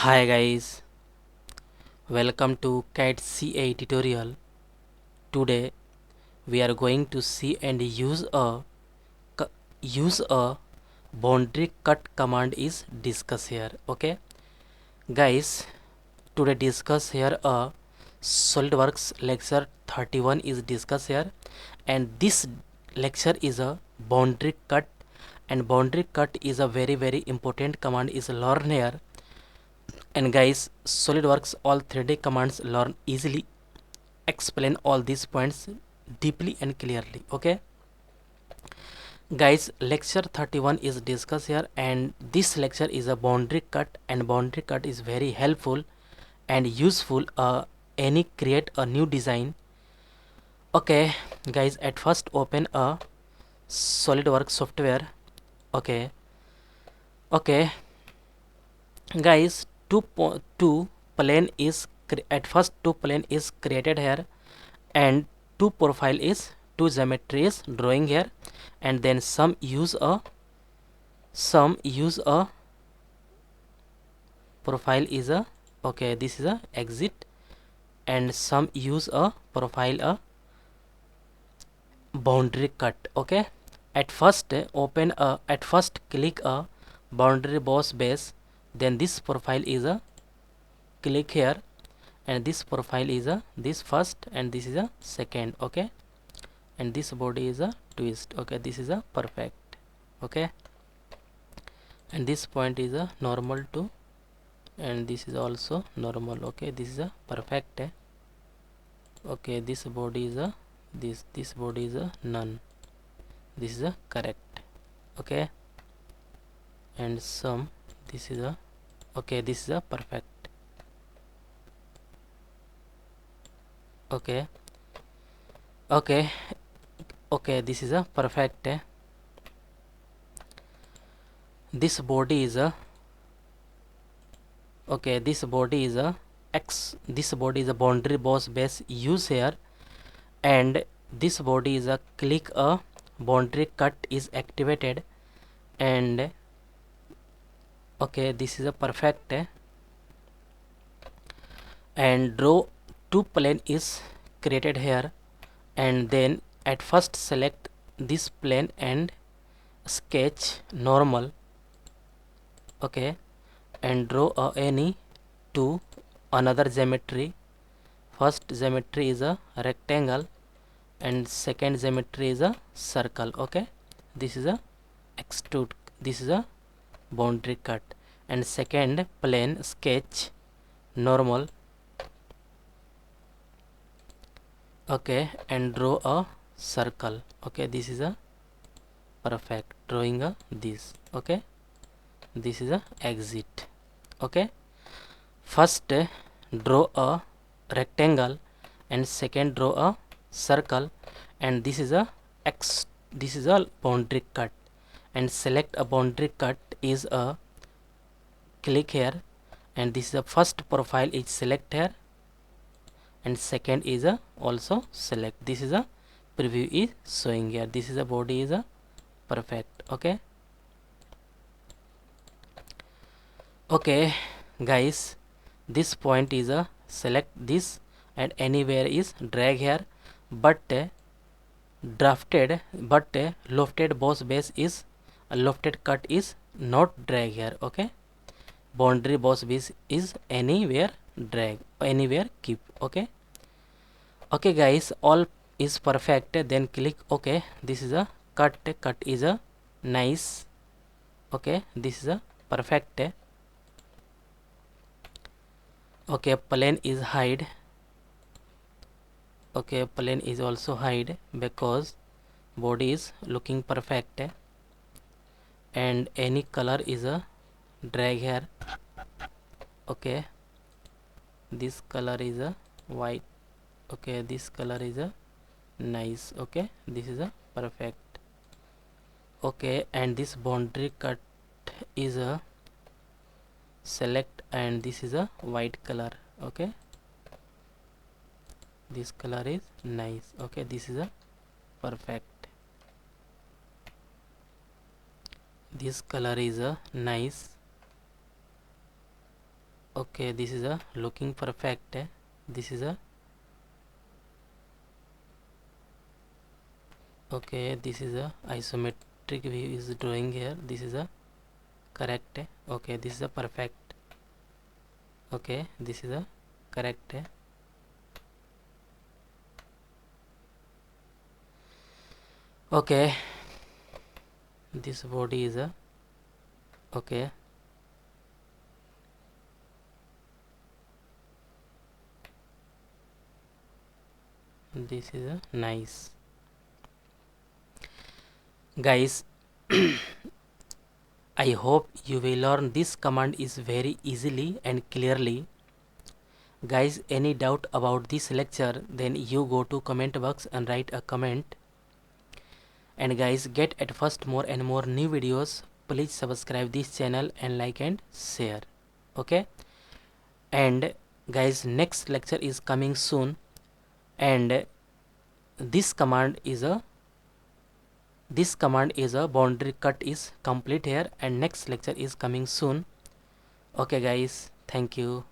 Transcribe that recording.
Hi guys, welcome to CAD CA tutorial. Today we are going to see and use a boundary cut command is discuss here. Okay guys, today discuss here a SolidWorks lecture 31 is discuss here, and this lecture is a boundary cut, and boundary cut is a very important command is learn here. And guys, SolidWorks all 3D commands learn easily, explain all these points deeply and clearly. Okay guys, lecture 31 is discussed here, and this lecture is a boundary cut, and boundary cut is very helpful and useful any create a new design. Okay guys, at first open a SolidWorks software. Okay guys, two plane is at first two plane is created here, and two profile is two geometry is drawing here, and then some use a profile is a okay, this is a exit, and some use a profile a boundary cut. Okay, at first at first click a boundary boss base, then this profile is a click here, and this profile is a this first, and this is a second. Okay, and this body is a twist. Okay, this is a perfect. Okay, and this point is a normal too, and this is also normal. Okay, this is a perfect. Okay, this body is a this body is a none, this is a correct. Okay, and some this is a okay, this is a perfect. Okay this is a perfect. This body is a okay, this body is a this body is a boundary boss base use here, and this body is a click a boundary cut is activated, and okay, this is a perfect. And draw two plane is created here, and then at first select this plane and sketch normal. Okay, and draw any two another geometry. First geometry is a rectangle, and second geometry is a circle. Okay, this is a extrude, this is a boundary cut, and second plane sketch normal. Okay, and draw a circle. Okay, this is a perfect, drawing a this. Okay, this is a exit. Okay, first draw a rectangle, and second draw a circle, and this is a this is a boundary cut, and select a boundary cut is a click here, and this is a first profile is select here, and second is a also select. This is a preview is showing here, this is a body is a perfect. Okay guys, this point is a select this, and anywhere is drag here, but lofted boss base is lofted cut is not drag here. Okay, boundary boss base is anywhere drag, anywhere keep. Okay guys, all is perfect, then click OK. This is a cut is a nice. Okay, this is a perfect. Okay, plane is hide. Okay, plane is also hide because body is looking perfect, and any color is a drag here. Okay, this color is a white. Okay, this color is a nice. Okay, this is a perfect. Okay, and this boundary cut is a select, and this is a white color. Okay, this color is nice. Okay, this is a perfect. This color is a nice. Okay, this is a looking perfect. This is a okay, this is a isometric view is drawing here. This is a correct. Okay, this is a perfect. Okay, this is a correct. Okay, this body is a okay. This is a nice. Guys, I hope you will learn this command is very easily and clearly. Guys, any doubt about this lecture, then you go to comment box and write a comment. And guys, get at first more and more new videos. Please subscribe this channel and like and share. Okay, and guys, next lecture is coming soon, and this command is a boundary cut is complete here, and next lecture is coming soon. Okay guys, thank you.